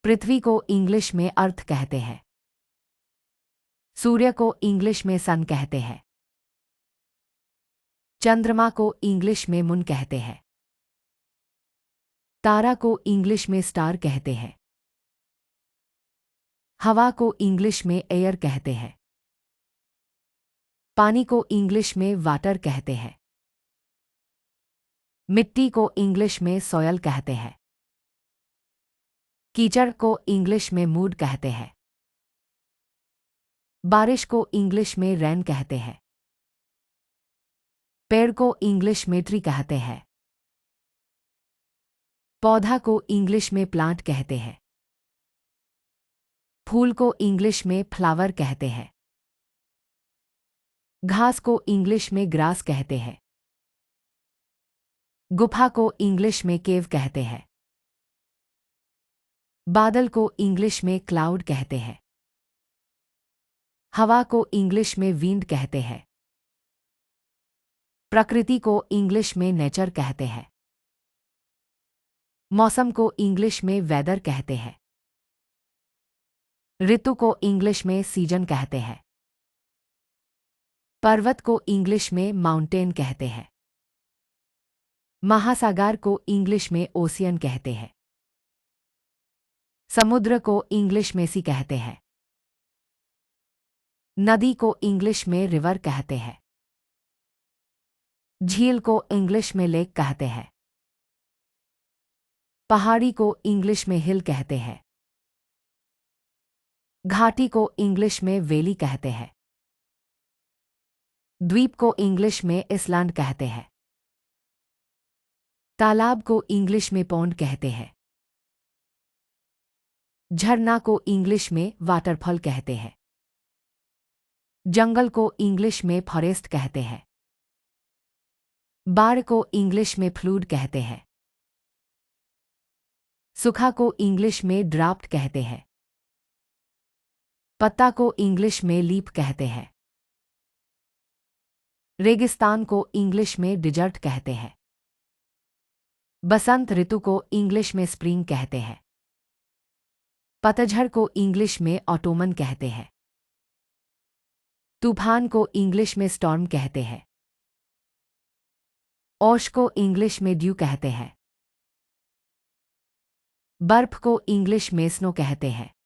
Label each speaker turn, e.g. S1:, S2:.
S1: पृथ्वी को इंग्लिश में अर्थ कहते हैं। सूर्य को इंग्लिश में सन कहते हैं। चंद्रमा को इंग्लिश में मून कहते हैं। तारा को इंग्लिश में स्टार कहते हैं। हवा को इंग्लिश में एयर कहते हैं। पानी को इंग्लिश में वाटर कहते हैं। मिट्टी को इंग्लिश में सॉयल कहते हैं। कीचड़ को इंग्लिश में मूड कहते हैं। बारिश को इंग्लिश में रेन कहते हैं। पेड़ को इंग्लिश में ट्री कहते हैं। पौधा को इंग्लिश में प्लांट कहते हैं। फूल को इंग्लिश में फ्लावर कहते हैं। घास को इंग्लिश में ग्रास कहते हैं। गुफा को इंग्लिश में केव कहते हैं। बादल को इंग्लिश में क्लाउड कहते हैं। हवा को इंग्लिश में विंड कहते हैं। प्रकृति को इंग्लिश में नेचर कहते हैं। मौसम को इंग्लिश में वेदर कहते हैं। ऋतु को इंग्लिश में सीजन कहते हैं। पर्वत को इंग्लिश में माउंटेन कहते हैं। महासागर को इंग्लिश में ओशियन कहते हैं। समुद्र को इंग्लिश में सी कहते हैं। नदी को इंग्लिश में रिवर कहते हैं। झील को इंग्लिश में लेक कहते हैं। पहाड़ी को इंग्लिश में हिल कहते हैं। घाटी को इंग्लिश में वैली कहते हैं। द्वीप को इंग्लिश में आइलैंड कहते हैं। तालाब को इंग्लिश में पॉन्ड कहते हैं। झरना को इंग्लिश में वाटरफॉल कहते हैं। जंगल को इंग्लिश में फॉरेस्ट कहते हैं। बाढ़ को इंग्लिश में फ्लूड कहते हैं। सूखा को इंग्लिश में ड्राफ्ट कहते हैं। पत्ता को इंग्लिश में लीफ कहते हैं। रेगिस्तान को इंग्लिश में डिजर्ट कहते हैं। बसंत ऋतु को इंग्लिश में स्प्रिंग कहते हैं। पतझड़ को इंग्लिश में ऑटोमन कहते हैं। तूफान को इंग्लिश में स्टॉर्म कहते हैं। ओश को इंग्लिश में ड्यू कहते हैं। बर्फ को इंग्लिश में स्नो कहते हैं।